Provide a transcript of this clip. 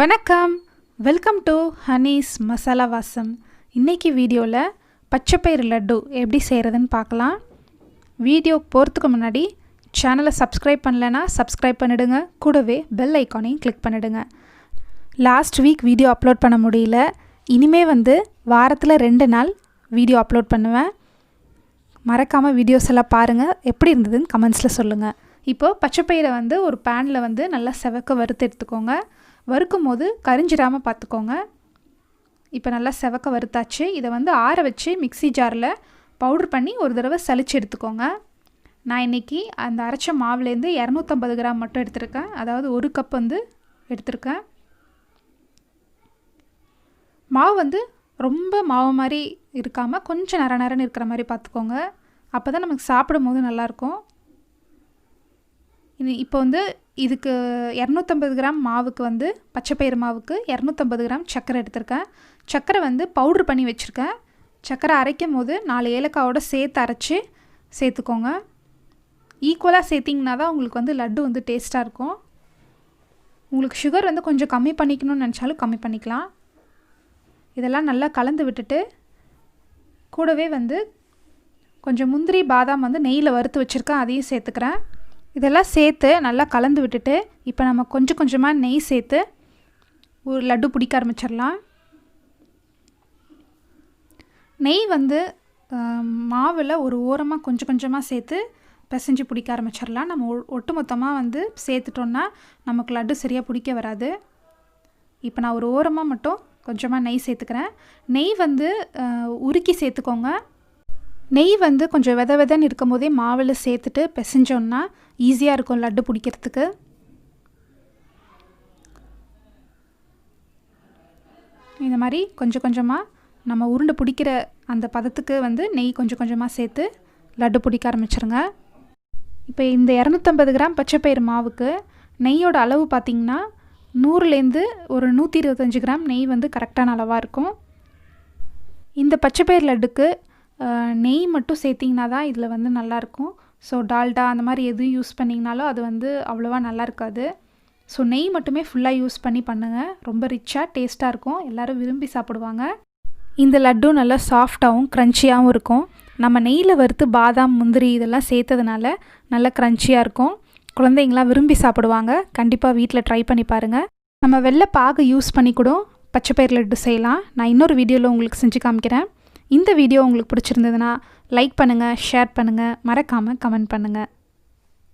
வணக்கம், welcome to Honey's masala வாசம். இன்றைக்கி வீடியோவில் பச்சைப்பயிறு லட்டு எப்படி செய்கிறதுன்னு பார்க்கலாம். வீடியோ போகிறதுக்கு முன்னாடி சேனலை சப்ஸ்கிரைப் பண்ணலைன்னா சப்ஸ்கிரைப் பண்ணிவிடுங்க. கூடவே பெல் ஐக்கானையும் கிளிக் பண்ணிவிடுங்க. லாஸ்ட் வீக் வீடியோ அப்லோட் பண்ண முடியல. இனிமேல் வாரத்தில் 2 நாள் வீடியோ அப்லோட் பண்ணுவேன். மறக்காமல் வீடியோஸ் எல்லாம் பாருங்கள். எப்படி இருந்ததுன்னு கமெண்ட்ஸில் சொல்லுங்கள். இப்போது பச்சைப்பயிரை ஒரு பேனில் நல்லா செவக்க வறுத்து எடுத்துக்கோங்க. வறுக்கும் போது கரிஞ்சிடாமல் பார்த்துக்கோங்க. இப்போ நல்லா செவக்க வறுத்தாச்சு. இதை ஆற வச்சு மிக்ஸி ஜாரில் பவுட்ரு பண்ணி ஒரு தடவை சலிச்சு எடுத்துக்கோங்க. நான் இன்றைக்கி அந்த அரைச்ச மாவுலேருந்து 250 கிராம் மட்டும் எடுத்திருக்கேன். அதாவது 1 கப் எடுத்திருக்கேன். மாவு ரொம்ப மாவு மாதிரி இருக்காமல் கொஞ்சம் நரன்னு இருக்கிற மாதிரி பார்த்துக்கோங்க. அப்போ தான் நமக்கு சாப்பிடும் போது நல்லாயிருக்கும். இப்போ இதுக்கு 250 கிராம் மாவுக்கு பச்சைப்பயிறு மாவுக்கு 250 கிராம் சர்க்கரை எடுத்திருக்கேன். சர்க்கரை பவுட்ரு பண்ணி வச்சுருக்கேன். சர்க்கரை அரைக்கும் போது 4 ஏலக்காவோடு சேர்த்து அரைச்சி சேர்த்துக்கோங்க. ஈக்குவலாக சேர்த்திங்கன்னா தான் உங்களுக்கு லட்டு டேஸ்ட்டாக இருக்கும். உங்களுக்கு சுகர் கொஞ்சம் கம்மி பண்ணிக்கணும்னு நினச்சாலும் கம்மி பண்ணிக்கலாம். இதெல்லாம் நல்லா கலந்து விட்டுட்டு கூடவே கொஞ்சம் முந்திரி பாதாம் நெய்யில் வறுத்து வச்சுருக்கேன், அதையும் சேர்த்துக்கிறேன். இதெல்லாம் சேர்த்து நல்லா கலந்து விட்டுட்டு இப்போ நம்ம கொஞ்சம் கொஞ்சமாக நெய் சேர்த்து ஒரு லட்டு பிடிக்க ஆரம்பிச்சிடலாம். நெய் மாவில் ஒரு ஓரமாக கொஞ்சம் கொஞ்சமாக சேர்த்து பிசைஞ்சு பிடிக்க ஆரம்பிச்சிடலாம். நம்ம ஒட்டு மொத்தமாக சேர்த்துட்டோன்னா நமக்கு லட்டு சரியாக பிடிக்க வராது. இப்போ நான் ஒரு ஓரமாக மட்டும் கொஞ்சமாக நெய் சேர்த்துக்கிறேன். நெய் உருக்கி சேர்த்துக்கோங்க. நெய் கொஞ்சம் வெதன்னு இருக்கும் போதே மாவில் சேர்த்துட்டு பிசைஞ்சோன்னா ஈஸியாக இருக்கும் லட்டு பிடிக்கிறதுக்கு. இந்த மாதிரி கொஞ்சம் கொஞ்சமாக நம்ம உருண்டை பிடிக்கிற அந்த பதத்துக்கு நெய் கொஞ்சம் கொஞ்சமாக சேர்த்து லட்டு பிடிக்க ஆரம்பிச்சிருங்க. இப்போ இந்த 250 கிராம் பச்சைப்பயிறு மாவுக்கு நெய்யோட அளவு பார்த்திங்கன்னா 100லேருந்து ஒரு 125 கிராம் நெய் கரெக்டான அளவாக இருக்கும். இந்த பச்சைப்பயிறு லட்டுக்கு நெய் மட்டும் சேர்த்திங்கன்னா தான் இதில் நல்லாயிருக்கும். ஸோ டால்டா அந்த மாதிரி எதுவும் யூஸ் பண்ணிங்கனாலும் அது அவ்வளோவா நல்லா இருக்காது. ஸோ நெய் மட்டுமே ஃபுல்லாக யூஸ் பண்ணி பண்ணுங்கள். ரொம்ப ரிச்சாக டேஸ்ட்டாக இருக்கும். எல்லோரும் விரும்பி சாப்பிடுவாங்க. இந்த லட்டு நல்லா சாஃப்டாகவும் க்ரன்ச்சியாகவும் இருக்கும். நம்ம நெய்யில் வறுத்து பாதாம் முந்திரி இதெல்லாம் சேர்த்ததுனால நல்லா க்ரன்ச்சியாக இருக்கும். குழந்தைங்களாம் விரும்பி சாப்பிடுவாங்க. கண்டிப்பாக வீட்டில் ட்ரை பண்ணி பாருங்கள். நம்ம வெள்ளை பாகு யூஸ் பண்ணி கூட பச்சைப்பயிறு லட்டு செய்யலாம். நான் இன்னொரு வீடியோவில் உங்களுக்கு செஞ்சு காமிக்கிறேன். இந்த வீடியோ உங்களுக்கு பிடிச்சிருந்ததுன்னா லைக் பண்ணுங்கள், ஷேர் பண்ணுங்கள், மறக்காமல் கமெண்ட் பண்ணுங்கள்.